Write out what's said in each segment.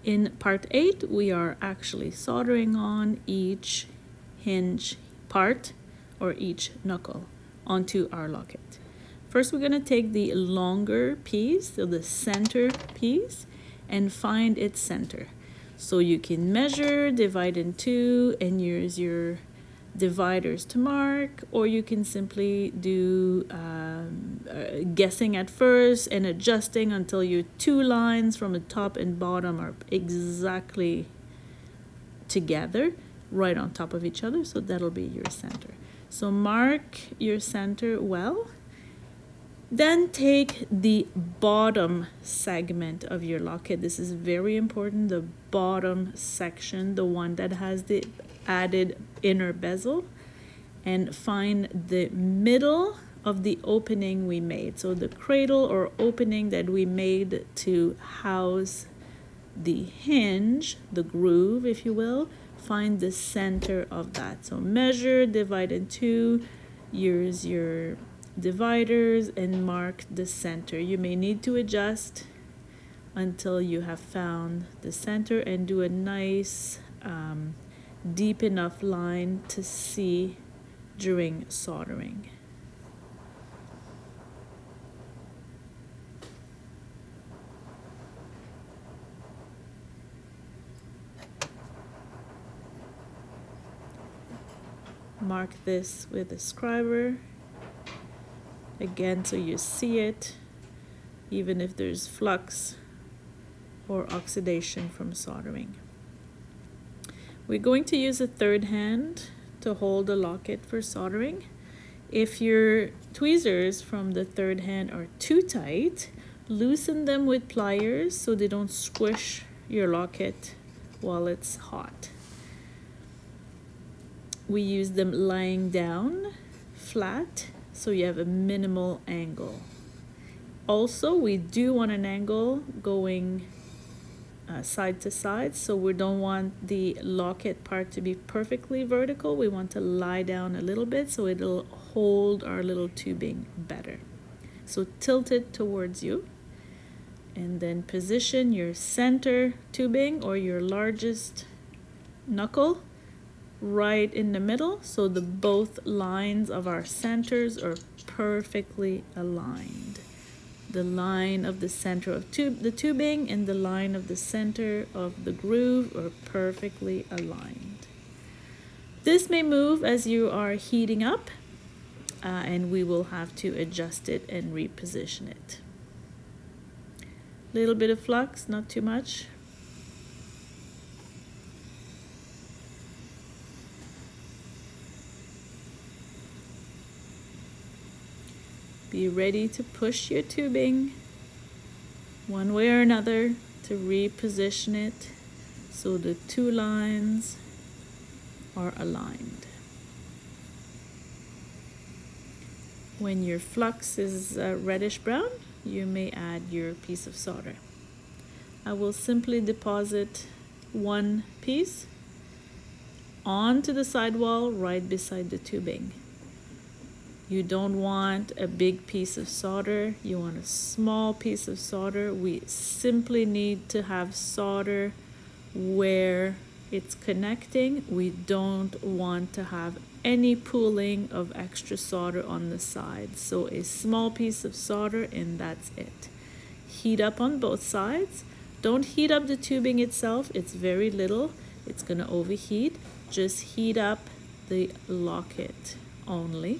In part 8, we are actually soldering on each hinge part or each knuckle onto our locket. First, we're going to take the longer piece, so the center piece, and find its center. So you can measure, divide in two, and use your dividers to mark, or you can simply do guessing at first and adjusting until your two lines from the top and bottom are exactly together, right on top of each other. So that'll be your center. So mark your center well. Then take the bottom segment of your locket. This is very important, the bottom section, the one that has the added inner bezel, and find the middle of the opening we made. So the cradle or opening that we made to house the hinge, the groove, if you will, find the center of that. So measure, divide in two, use your dividers and mark the center. You may need to adjust until you have found the center and do a nice deep enough line to see during soldering. Mark this with a scriber again so you see it, even if there's flux or oxidation from soldering. We're going to use a third hand to hold the locket for soldering. If your tweezers from the third hand are too tight, loosen them with pliers so they don't squish your locket while it's hot. We use them lying down flat so you have a minimal angle. Also, we do want an angle going side to side, so we don't want the locket part to be perfectly vertical. We want to lie down a little bit so it'll hold our little tubing better. So tilt it towards you and then position your center tubing or your largest knuckle right in the middle so the both lines of our centers are perfectly aligned. The line of the center of the tubing and the line of the center of the groove are perfectly aligned. This may move as you are heating up, and we will have to adjust it and reposition it. Little bit of flux, not too much. Be ready to push your tubing one way or another to reposition it so the two lines are aligned. When your flux is reddish brown, you may add your piece of solder. I will simply deposit one piece onto the sidewall right beside the tubing. You don't want a big piece of solder, you want a small piece of solder. We simply need to have solder where it's connecting. We don't want to have any pooling of extra solder on the side. So a small piece of solder and that's it. Heat up on both sides. Don't heat up the tubing itself, it's very little. It's gonna overheat. Just heat up the locket only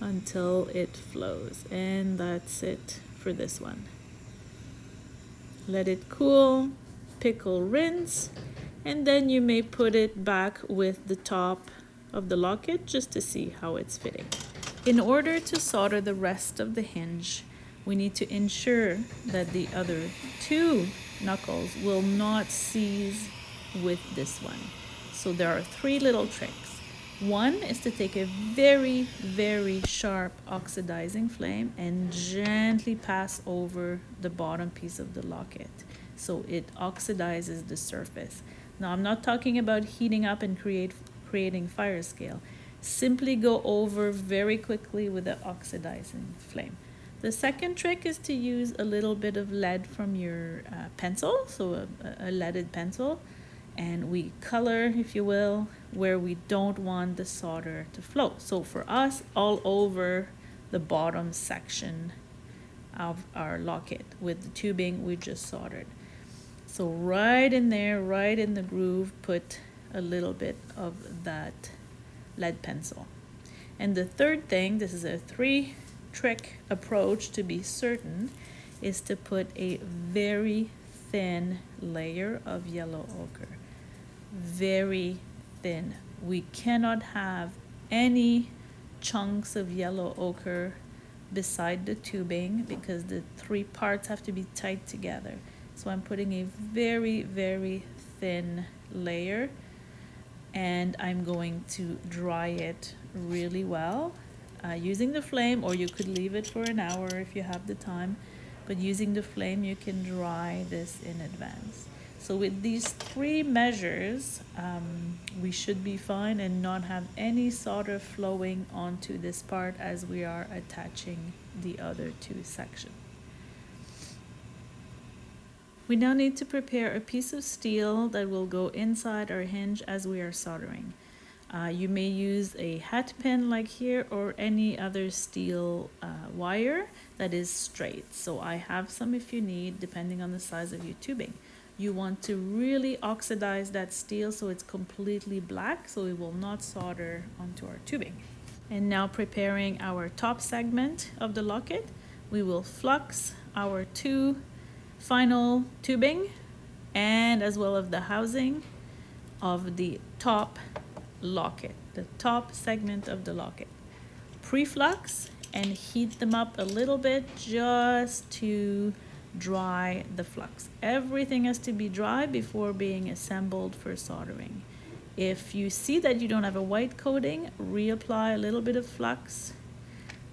until it flows, and that's it for this one. Let it cool, pickle, rinse, and then you may put it back with the top of the locket just to see how it's fitting. In order to solder the rest of the hinge, we need to ensure that the other two knuckles will not seize with this one. So there are three little tricks. One is to take a very, very sharp oxidizing flame and gently pass over the bottom piece of the locket so it oxidizes the surface. Now, I'm not talking about heating up and creating fire scale. Simply go over very quickly with the oxidizing flame. The second trick is to use a little bit of lead from your pencil, so a leaded pencil, and we color, if you will, where we don't want the solder to flow. So for us, all over the bottom section of our locket with the tubing we just soldered. So right in there, right in the groove, put a little bit of that lead pencil. And the third thing, this is a 3-trick approach to be certain, is to put a very thin layer of yellow ochre. Very thin. We cannot have any chunks of yellow ochre beside the tubing because the 3 parts have to be tight together. So I'm putting a very, very thin layer, and I'm going to dry it really well using the flame, or you could leave it for an hour if you have the time, but using the flame you can dry this in advance. So with these 3 measures, we should be fine and not have any solder flowing onto this part as we are attaching the other 2 sections. We now need to prepare a piece of steel that will go inside our hinge as we are soldering. You may use a hat pin like here or any other steel wire that is straight. So I have some if you need, depending on the size of your tubing. You want to really oxidize that steel so it's completely black, so it will not solder onto our tubing. And now preparing our top segment of the locket, we will flux our 2 final tubing and as well as the housing of the top locket, the top segment of the locket. Pre-flux and heat them up a little bit just to dry the flux. Everything has to be dry before being assembled for soldering. If you see that you don't have a white coating, reapply a little bit of flux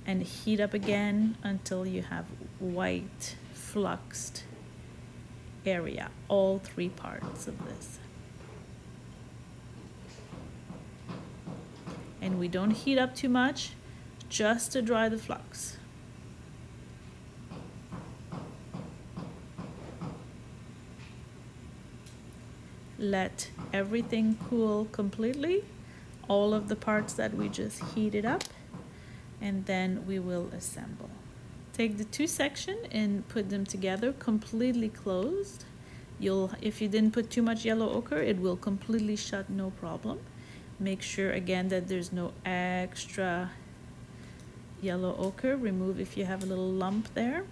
and heat up again until you have white fluxed area, all 3 parts of this. And we don't heat up too much, just to dry the flux. Let everything cool completely, all of the parts that we just heated up, and then we will assemble. Take the 2 sections and put them together completely closed. If you didn't put too much yellow ochre, it will completely shut, no problem. Make sure again that there's no extra yellow ochre. Remove if you have a little lump there.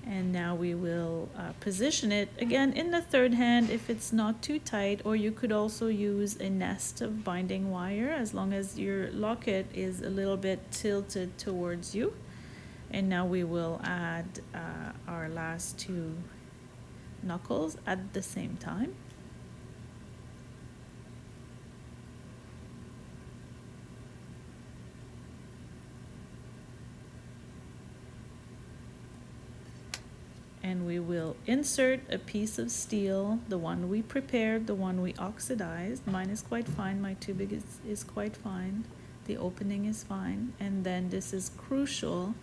And now we will position it again in the 3rd hand if it's not too tight, or you could also use a nest of binding wire as long as your locket is a little bit tilted towards you. And now we will add our last 2 knuckles at the same time. And we will insert a piece of steel, the one we prepared, the one we oxidized. Mine is quite fine, my tubing is quite fine. The opening is fine. And then this is crucial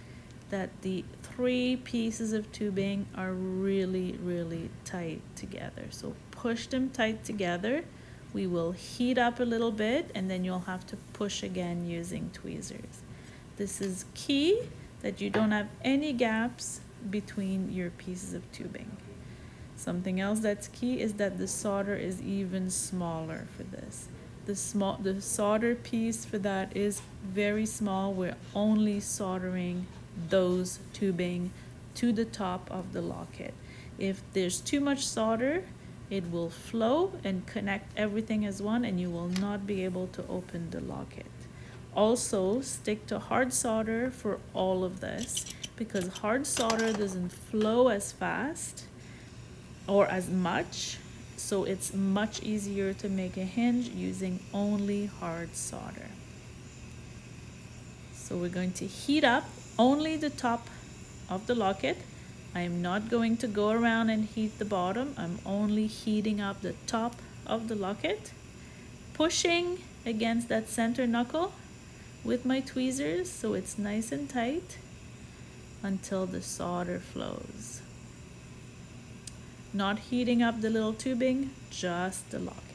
that the 3 pieces of tubing are really, really tight together. So push them tight together. We will heat up a little bit and then you'll have to push again using tweezers. This is key that you don't have any gaps between your pieces of tubing. Something else that's key is that the solder is even smaller for this. The solder piece for that is very small. We're only soldering those tubing to the top of the locket. If there's too much solder, it will flow and connect everything as one, and you will not be able to open the locket. Also, stick to hard solder for all of this, because hard solder doesn't flow as fast or as much, so it's much easier to make a hinge using only hard solder. So we're going to heat up only the top of the locket. I am not going to go around and heat the bottom. I'm only heating up the top of the locket, pushing against that center knuckle with my tweezers so it's nice and tight until the solder flows. Not heating up the little tubing, just the locket.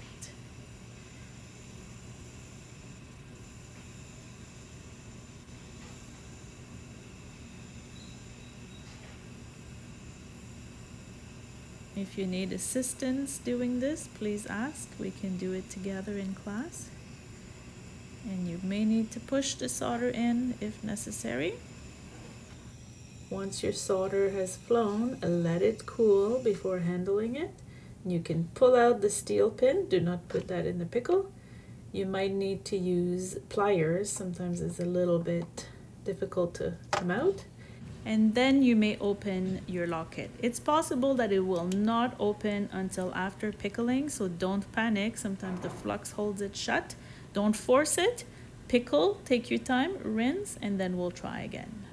If you need assistance doing this, please ask. We can do it together in class. And you may need to push the solder in if necessary. Once your solder has flown, let it cool before handling it. You can pull out the steel pin. Do not put that in the pickle. You might need to use pliers. Sometimes it's a little bit difficult to come out. And then you may open your locket. It's possible that it will not open until after pickling, so don't panic. Sometimes the flux holds it shut. Don't force it. Pickle, take your time, rinse, and then we'll try again.